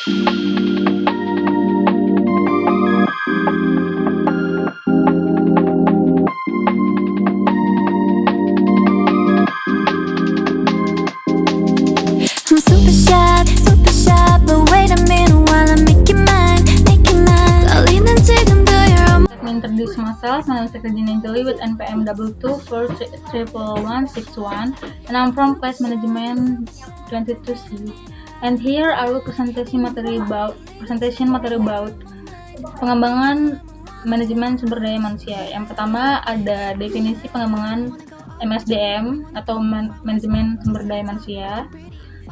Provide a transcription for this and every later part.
I'm super shy, but wait a minute while I make you mine. Kalian 지금 your Let me introduce myself. My name is Secretary Angeli with NPM 22411161, and I'm from class management 22C. And here I will presentation materi about pengembangan manajemen sumber daya manusia. Yang pertama ada definisi pengembangan MSDM atau manajemen sumber daya manusia.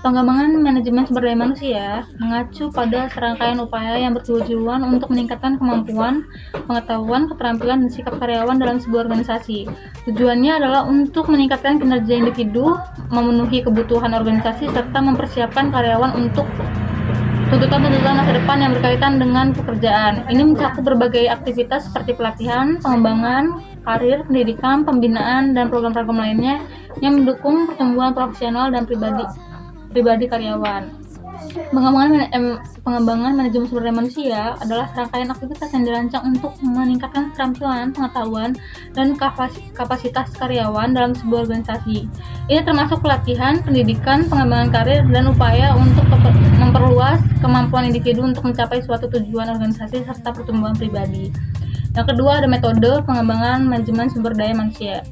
Pengembangan manajemen sumber daya manusia mengacu pada serangkaian upaya yang bertujuan untuk meningkatkan kemampuan, pengetahuan, keterampilan, dan sikap karyawan dalam sebuah organisasi. Tujuannya adalah untuk meningkatkan kinerja individu, memenuhi kebutuhan organisasi, serta mempersiapkan karyawan untuk tuntutan-tuntutan masa depan yang berkaitan dengan pekerjaan. Ini mencakup berbagai aktivitas seperti pelatihan, pengembangan, karir, pendidikan, pembinaan, dan program-program lainnya yang mendukung pertumbuhan profesional dan pribadi karyawan. Pengembangan manajemen sumber daya manusia adalah serangkaian aktivitas yang dirancang untuk meningkatkan keterampilan, pengetahuan, dan kapasitas karyawan dalam sebuah organisasi. Ini termasuk pelatihan, pendidikan, pengembangan karir, dan upaya untuk memperluas kemampuan individu untuk mencapai suatu tujuan organisasi serta pertumbuhan pribadi. Yang kedua ada metode pengembangan manajemen sumber daya manusia.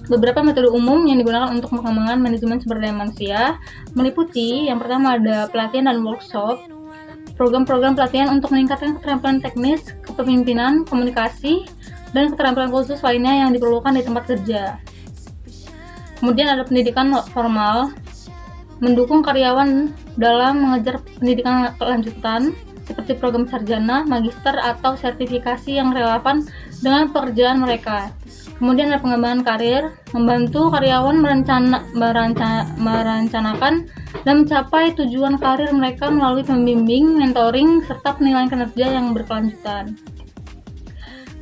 Beberapa metode umum yang digunakan untuk pengembangan manajemen sumber daya manusia meliputi yang pertama ada pelatihan dan workshop, program-program pelatihan untuk meningkatkan keterampilan teknis, kepemimpinan, komunikasi, dan keterampilan khusus lainnya yang diperlukan di tempat kerja. Kemudian ada pendidikan formal, mendukung karyawan dalam mengejar pendidikan lanjutan seperti program sarjana, magister, atau sertifikasi yang relevan dengan pekerjaan mereka. Kemudian ada pengembangan karir, membantu karyawan merencanakan dan mencapai tujuan karir mereka melalui pembimbing, mentoring, serta penilaian kinerja yang berkelanjutan.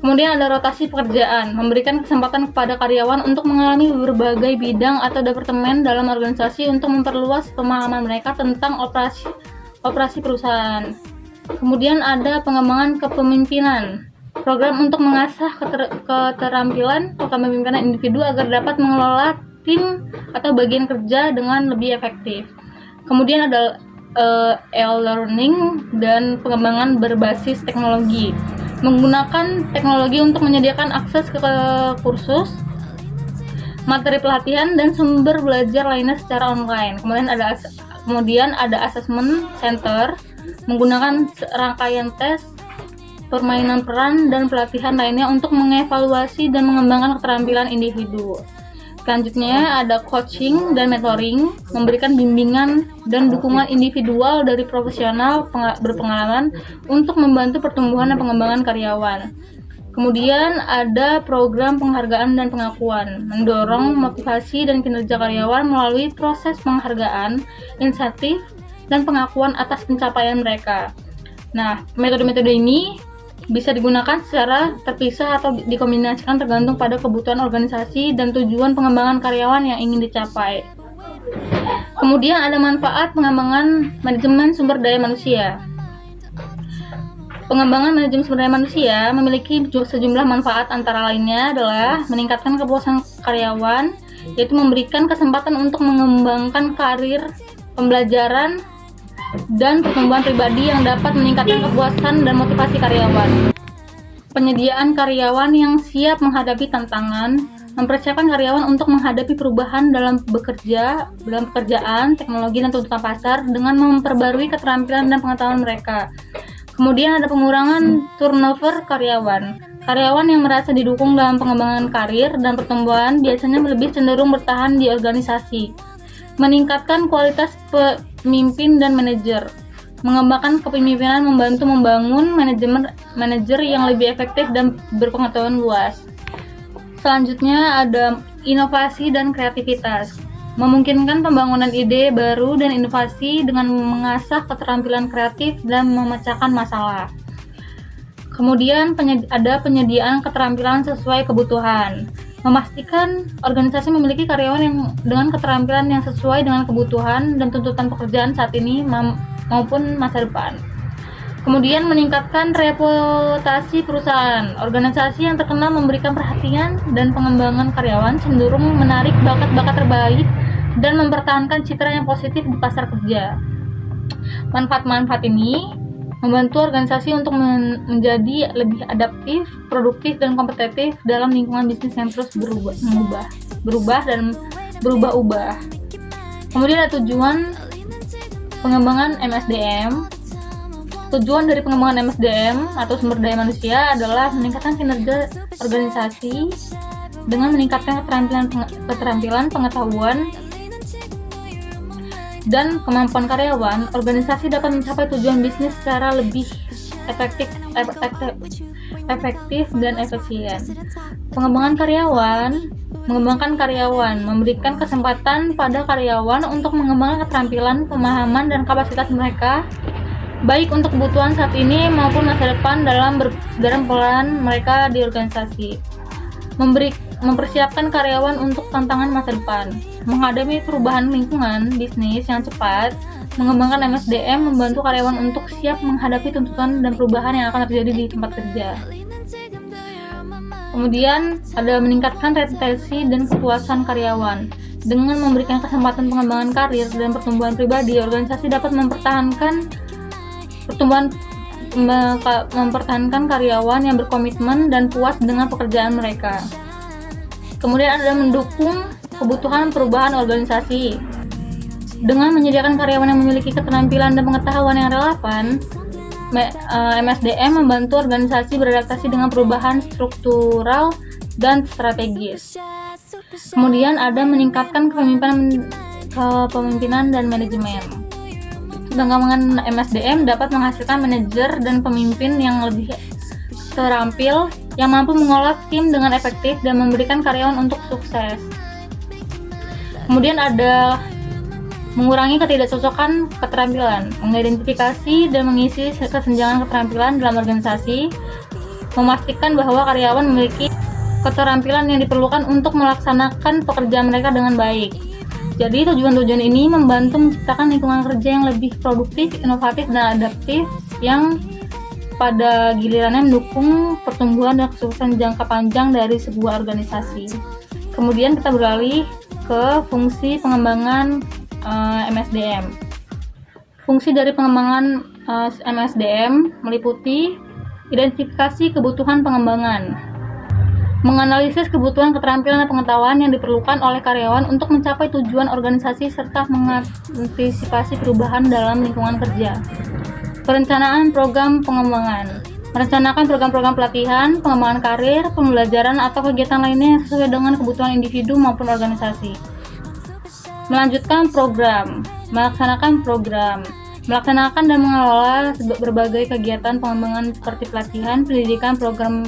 Kemudian ada rotasi pekerjaan, memberikan kesempatan kepada karyawan untuk mengalami berbagai bidang atau departemen dalam organisasi untuk memperluas pemahaman mereka tentang operasi perusahaan. Kemudian ada pengembangan kepemimpinan, program untuk mengasah keterampilan kepemimpinan individu agar dapat mengelola tim atau bagian kerja dengan lebih efektif. Kemudian ada e-learning dan pengembangan berbasis teknologi, menggunakan teknologi untuk menyediakan akses ke kursus, materi pelatihan, dan sumber belajar lainnya secara online. Kemudian ada assessment center, menggunakan rangkaian tes, permainan peran, dan pelatihan lainnya untuk mengevaluasi dan mengembangkan keterampilan individu. Selanjutnya ada coaching dan mentoring, memberikan bimbingan dan dukungan individual dari profesional berpengalaman untuk membantu pertumbuhan dan pengembangan karyawan. Kemudian ada program penghargaan dan pengakuan, mendorong motivasi dan kinerja karyawan melalui proses penghargaan, insentif, dan pengakuan atas pencapaian mereka. Nah, metode-metode ini bisa digunakan secara terpisah atau dikombinasikan tergantung pada kebutuhan organisasi dan tujuan pengembangan karyawan yang ingin dicapai. Kemudian ada manfaat pengembangan manajemen sumber daya manusia. Pengembangan manajemen sumber daya manusia memiliki sejumlah manfaat, antara lainnya adalah meningkatkan kepuasan karyawan, yaitu memberikan kesempatan untuk mengembangkan karir, pembelajaran, dan pertumbuhan pribadi yang dapat meningkatkan kepuasan dan motivasi karyawan. Penyediaan karyawan yang siap menghadapi tantangan, mempersiapkan karyawan untuk menghadapi perubahan dalam pekerjaan, teknologi, dan tuntutan pasar dengan memperbarui keterampilan dan pengetahuan mereka. Kemudian ada pengurangan turnover karyawan. Karyawan yang merasa didukung dalam pengembangan karir dan pertumbuhan biasanya lebih cenderung bertahan di organisasi. Meningkatkan kualitas pemimpin dan manajer, mengembangkan kepemimpinan, membantu membangun manajer yang lebih efektif dan berpengetahuan luas. Selanjutnya ada inovasi dan kreativitas, memungkinkan pembangunan ide baru dan inovasi dengan mengasah keterampilan kreatif dan memecahkan masalah. Kemudian ada penyediaan keterampilan sesuai kebutuhan, memastikan organisasi memiliki karyawan yang dengan keterampilan yang sesuai dengan kebutuhan dan tuntutan pekerjaan saat ini. maupun masa depan. Kemudian meningkatkan reputasi perusahaan. Organisasi yang terkenal memberikan perhatian dan pengembangan karyawan cenderung menarik bakat-bakat terbaik dan mempertahankan citra yang positif di pasar kerja. Manfaat-manfaat ini membantu organisasi untuk menjadi lebih adaptif, produktif, dan kompetitif dalam lingkungan bisnis yang terus berubah-ubah. Kemudian ada tujuan pengembangan MSDM. Tujuan dari pengembangan MSDM atau sumber daya manusia adalah meningkatkan kinerja organisasi dengan meningkatkan keterampilan, pengetahuan, dan kemampuan karyawan. Organisasi dapat mencapai tujuan bisnis secara lebih efektif dan efisien. Mengembangkan karyawan, memberikan kesempatan pada karyawan untuk mengembangkan keterampilan, pemahaman, dan kapasitas mereka, baik untuk kebutuhan saat ini maupun masa depan dalam peran mereka di organisasi. Mempersiapkan karyawan untuk tantangan masa depan, menghadapi perubahan lingkungan bisnis yang cepat. Mengembangkan MSDM membantu karyawan untuk siap menghadapi tuntutan dan perubahan yang akan terjadi di tempat kerja. Kemudian ada meningkatkan retensi dan kepuasan karyawan. Dengan memberikan kesempatan pengembangan karir dan pertumbuhan pribadi, organisasi dapat mempertahankan karyawan yang berkomitmen dan puas dengan pekerjaan mereka. Kemudian ada mendukung kebutuhan perubahan organisasi. Dengan menyediakan karyawan yang memiliki keterampilan dan pengetahuan yang relevan, MSDM membantu organisasi beradaptasi dengan perubahan struktural dan strategis. Kemudian ada meningkatkan kepemimpinan dan manajemen. Pengembangan MSDM dapat menghasilkan manajer dan pemimpin yang lebih terampil, yang mampu mengolah tim dengan efektif dan memberikan karyawan untuk sukses. Kemudian ada mengurangi ketidakcocokan keterampilan, mengidentifikasi dan mengisi kesenjangan keterampilan dalam organisasi, memastikan bahwa karyawan memiliki keterampilan yang diperlukan untuk melaksanakan pekerjaan mereka dengan baik. Jadi tujuan-tujuan ini membantu menciptakan lingkungan kerja yang lebih produktif, inovatif, dan adaptif yang pada gilirannya mendukung pertumbuhan dan kesuksesan jangka panjang dari sebuah organisasi. Kemudian kita beralih ke fungsi pengembangan MSDM. Fungsi dari pengembangan MSDM meliputi identifikasi kebutuhan pengembangan, menganalisis kebutuhan keterampilan dan pengetahuan yang diperlukan oleh karyawan untuk mencapai tujuan organisasi serta mengantisipasi perubahan dalam lingkungan kerja. Perencanaan program pengembangan, merencanakan program-program pelatihan, pengembangan karir, pembelajaran atau kegiatan lainnya yang sesuai dengan kebutuhan individu maupun organisasi. Melanjutkan program, melaksanakan dan mengelola berbagai kegiatan pengembangan seperti pelatihan, pendidikan, program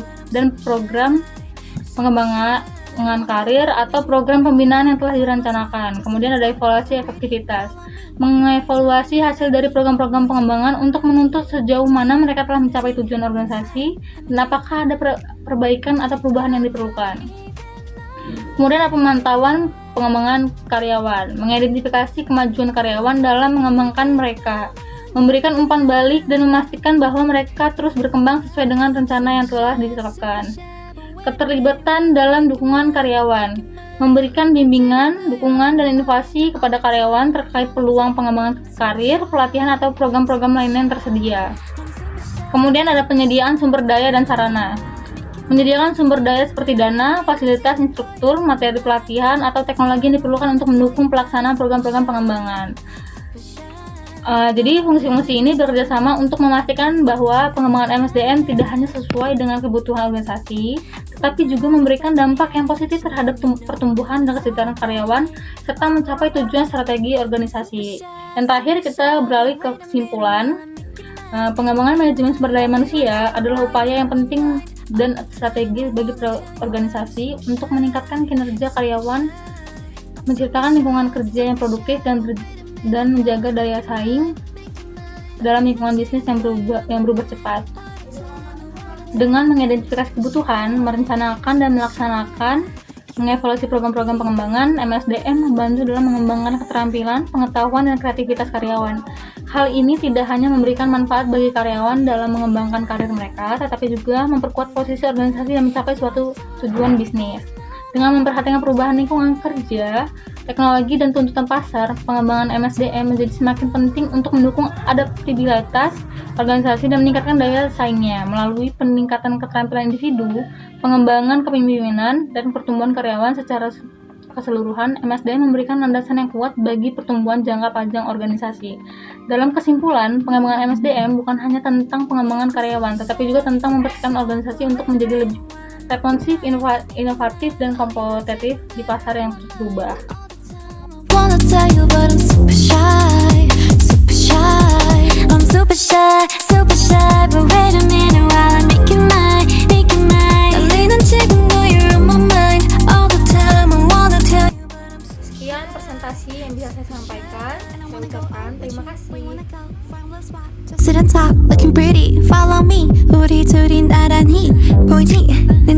pengembangan karir atau program pembinaan yang telah direncanakan. Kemudian ada evaluasi efektivitas, mengevaluasi hasil dari program-program pengembangan untuk menuntut sejauh mana mereka telah mencapai tujuan organisasi dan apakah ada perbaikan atau perubahan yang diperlukan. Kemudian ada pemantauan pengembangan karyawan, mengidentifikasi kemajuan karyawan dalam mengembangkan mereka, memberikan umpan balik dan memastikan bahwa mereka terus berkembang sesuai dengan rencana yang telah ditetapkan. Keterlibatan dalam dukungan karyawan, memberikan bimbingan, dukungan, dan inovasi kepada karyawan terkait peluang pengembangan karir, pelatihan, atau program-program lainnya yang tersedia. Kemudian ada penyediaan sumber daya dan sarana. Menyediakan sumber daya seperti dana, fasilitas, instruktur, materi pelatihan, atau teknologi yang diperlukan untuk mendukung pelaksanaan program-program pengembangan. Jadi fungsi-fungsi ini bekerjasama untuk memastikan bahwa pengembangan MSDM tidak hanya sesuai dengan kebutuhan organisasi, tetapi juga memberikan dampak yang positif terhadap pertumbuhan dan kesejahteraan karyawan, serta mencapai tujuan strategi organisasi. Yang terakhir kita beralih ke kesimpulan. Pengembangan manajemen sumber daya manusia adalah upaya yang penting dan strategis bagi organisasi untuk meningkatkan kinerja karyawan, menciptakan lingkungan kerja yang produktif dan menjaga daya saing dalam lingkungan bisnis yang berubah cepat. Dengan mengidentifikasi kebutuhan, merencanakan dan melaksanakan, mengevaluasi program-program pengembangan, MSDM membantu dalam mengembangkan keterampilan, pengetahuan, dan kreativitas karyawan. Hal ini tidak hanya memberikan manfaat bagi karyawan dalam mengembangkan karir mereka, tetapi juga memperkuat posisi organisasi dan mencapai suatu tujuan bisnis. Dengan memperhatikan perubahan lingkungan kerja, teknologi, dan tuntutan pasar, pengembangan MSDM menjadi semakin penting untuk mendukung adaptabilitas organisasi dan meningkatkan daya saingnya melalui peningkatan keterampilan individu, pengembangan kepemimpinan, dan pertumbuhan karyawan secara keseluruhan. MSDM memberikan landasan yang kuat bagi pertumbuhan jangka panjang organisasi. Dalam kesimpulan, pengembangan MSDM bukan hanya tentang pengembangan karyawan, tetapi juga tentang mempersiapkan organisasi untuk menjadi lebih responsif, inovatif, dan kompetitif di pasar yang terus berubah. Wanna tell you but I'm super shy, super shy. I'm super shy, super shy. But wait a minute while I make it mine, make it mine. 떨리는 지금도 you're on my mind all the time. I wanna tell you but I'm super Sekian presentasi yang bisa saya sampaikan. Saya ucapkan terima kasih. Just sit and talk, looking pretty. Follow me, 우리 둘이 나란히 보이지? 내